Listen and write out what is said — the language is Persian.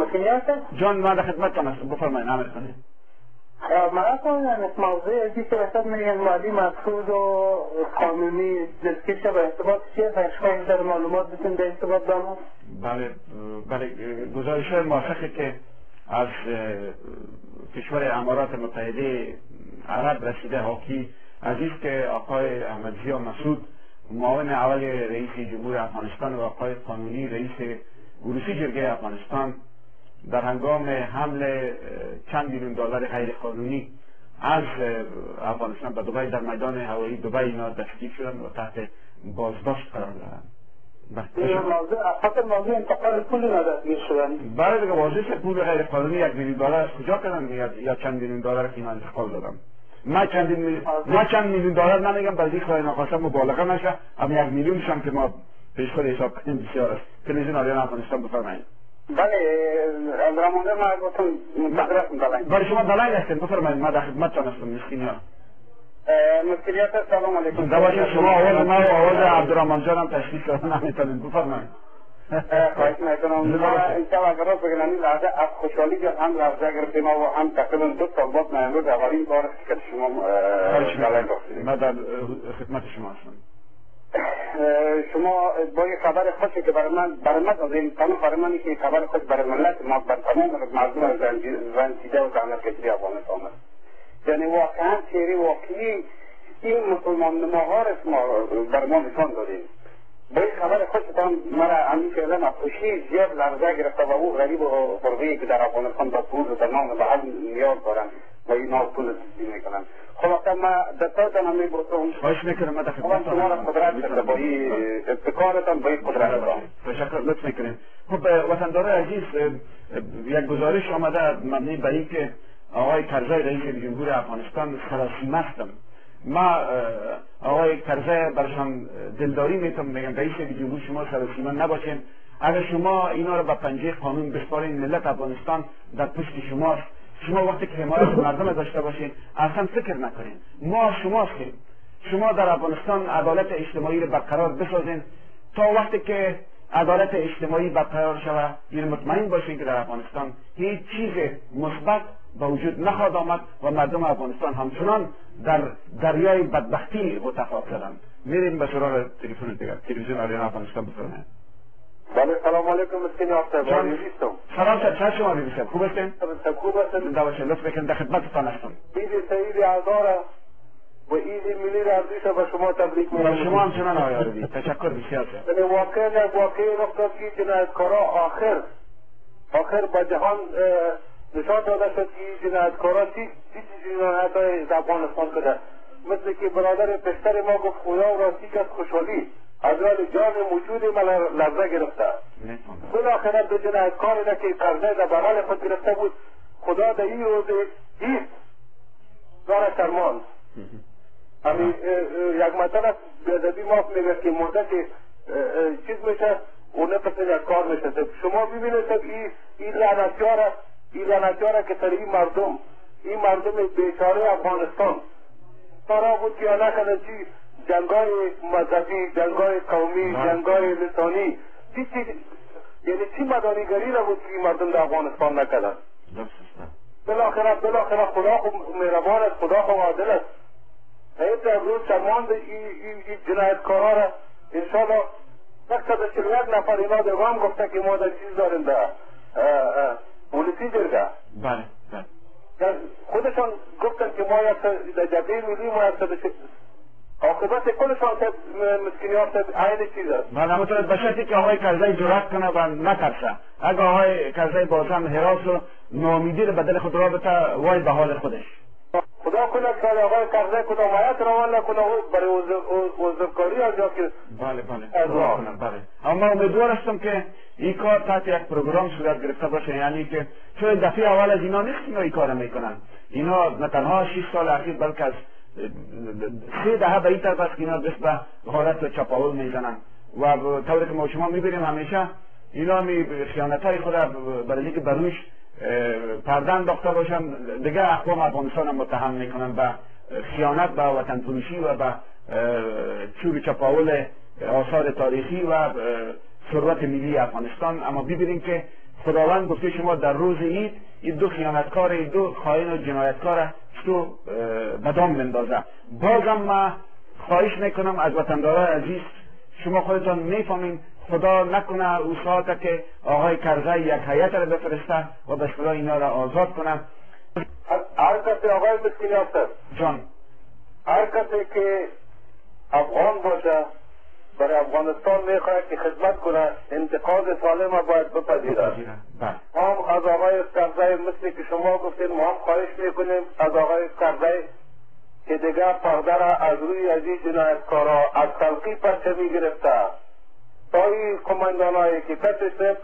ممکنیت جان من در خدمتتان هستم، بفرمایید. امیر خانی مرا موضوع ازی که وسط میگن مالی مقصود و قانونی دستکش به ارتباط چیه و در معلومات بتون در ارتباط دارم. بله گزارش موافقه که از کشور امارات متحده عرب رسیده حاکی عزیز که آقای احمدضیا مسعود معاون اول رئیس جمهور افغانستان و آقای قانونی رئیس عروسی جرگه افغانستان در هنگام حمل چند میلیون دلار غیر قانونی از افغانستان به دبی در میدان هوایی دبی اینا دستگیر شدن و تحت بازداشت قرار دارند. موضوع انتقال پول دستگیر شدن. بله دیگه واضحه پول غیر قانونی 1 میلیون دلار از کجا کردن یا چند میلیون دلار که اینا انتقال دادن. ما چند میلیون دلار نمیگم بلکه خدای نخواسته مبالغه نشه، اما 1 میلیون شم که ما پیش خود حساب کنیم بسیار است. تلویزیون آریان افغانستان بفرمایید. بله از رمانده ما گفتم مدرس دلائل. برای شما دلائل هستین بفرمایید، ما در خدمتتان هستم. مسکینیا مسئولیت سلام علیکم. دواشی شما آواز ما و آواز عبدالرحمن جان هم تشخیص دادن نمیتونید بفرمایید. خواهش میکنم. ما انشاءالله اگر راست بگم این لحظه از خوشحالی که هم لحظه گرفتیم و هم تقریبا 2 سال بعد من امروز اولین بار است که شما دلائل گفتید. ما در خدمت شما هستم. شما با یک خبر خوشی که برای من از این تمام برای من که خبر خوش برای ملت ما بر تمام مردم زنجیده و زحمت کشیده افغانستان است. یعنی واقعا چهره واقعی این مسلمان نماها را ما بر ما نشان دادیم. با این خبر خوشتان مرا همین فعلا از خوشی زیاد لرزه گرفته و او غریب و غربی که در افغانستان با پول و در نام به حل نیاز دارن و اینا پول تسلیم میکنن. خلاصه ما دستاتان هم میبرسم. خواهش میکنم ما در خدمتتان شما را قدرت کرده با این ابتکارتان با این قدرت دارم. تشکر لطف میکنیم. خب وطنداران عزیز یک گزارش آمده مبنی بر این که آقای کرزی رئیس جمهور افغانستان سراسیمه هستند. ما آقای کرزی برشان دلداری میگم رئیس جمهور شما سراسیمه نباشین. اگر شما اینا رو به پنجه قانون بسپارین ملت افغانستان در پشت شماست. شما وقتی که حمایت مردم داشته باشین اصلا فکر نکنین ما شما هستیم. شما در افغانستان عدالت اجتماعی رو برقرار بسازین. تا وقتی که عدالت اجتماعی برقرار شود یعنی مطمئن باشین که در افغانستان هیچ چیز مثبت به وجود نخواهد آمد و مردم افغانستان همچنان در دریای بدبختی غوطه شدند. میریم به سراغ تلفن دیگر. تلویزیون آریان افغانستان بفرمایید. بله سلام علیکم مسکین آفتاب. سلام چه شما می‌بینید؟ خوب هستین؟ خوب هستم. دعوت لطف بکنید در خدمتتان هستم. عید سعید هزاره و عید ملی ارزش به شما تبریک میگم. شما همچنان آقای عربی. تشکر بسیار. یعنی واقعی رخ داد که جنایتکارا آخر به جهان نشان داده شد که جنایتکارا چی جنایت‌های در افغانستان شده. مثل که برادر پشتر ما گفت خدا و راستی که از خوشحالی از راه جان موجود من لرزه گرفته. بالاخره دو جنایتکاری را که کرزی در بغل خود گرفته بود خدا در این روز هیچ داره شرمان. همین یک مطلب است بیادبی ما میگه که مدت چیز میشه اونه پس یک کار میشه. شما ببینید این لعنتیاره که سر این مردم بیچاره افغانستان سارا بود که نکنه چی جنگای مذهبی، جنگای قومی، جنگای لسانی یعنی چی مدانیگری را بود که این مردم در افغانستان نکردن. بالاخره خدا خوب مهربان است، خدا خوب عادل است. حیث امروز شرماند این جنایتکارها را انشاءالله 141 نفر اینا دوام گفته که ما در چیز داریم در پولیسی جرگه. بله خودشان گفتن که ما در جبهه ملی ما عاقبت کلشان مسکینیات عین چیز است. من همونطور بشرطی که آقای کرزی جرأت کنه و نترسه. اگر آقای کرزی بازم حراس و ناامیدی رو به دل خود را بته وای به حال خودش. خدا کنه که آقای کرزی کدام آیت روان نکنه برای عذرکاری از جا که بله. اما امیدوار هستم که این کار تحت یک پروگرام صورت گرفته باشه، یعنی که چون دفعه اول از اینا نیست اینا این کار میکنن. اینا نه تنها 6 سال اخیر بلکه از 3 دهه به این طرف است که اینا دست به غارت چپاول میزنن و طوری که ما شما میبینیم همیشه اینا خیانتهای خود برای که بروش پرده انداخته باشن دیگه اقوام افغانستان هم متهم میکنن به خیانت به وطن فروشی و به چوب چپاول آثار تاریخی و ثروت ملی افغانستان. اما ببینیم که خداوند گفته شما در روز عید این دو خیانتکار، این دو خائن و جنایتکار تو به دام بندازه. بازم من خواهش میکنم از وطندارای عزیز، شما خودتان میفهمین، خدا نکنه او ساعت که آقای کرزی یک هیئت را بفرسته و به اصطلاح اینا را آزاد کنه. هر کسی آقای مسکین یافتر جان، هر کسی که افغان باشه برای افغانستان میخواهد که خدمت کنه، انتقاد سالم باید بپذیره. هم از آقای کرزی مثل که شما گفتین ما هم خواهش میکنیم از آقای کرزی که دیگر پرده را از روی از این جنایتکارا از تلقی پرچه میگرفته تا این کماندانایی که کسی صرف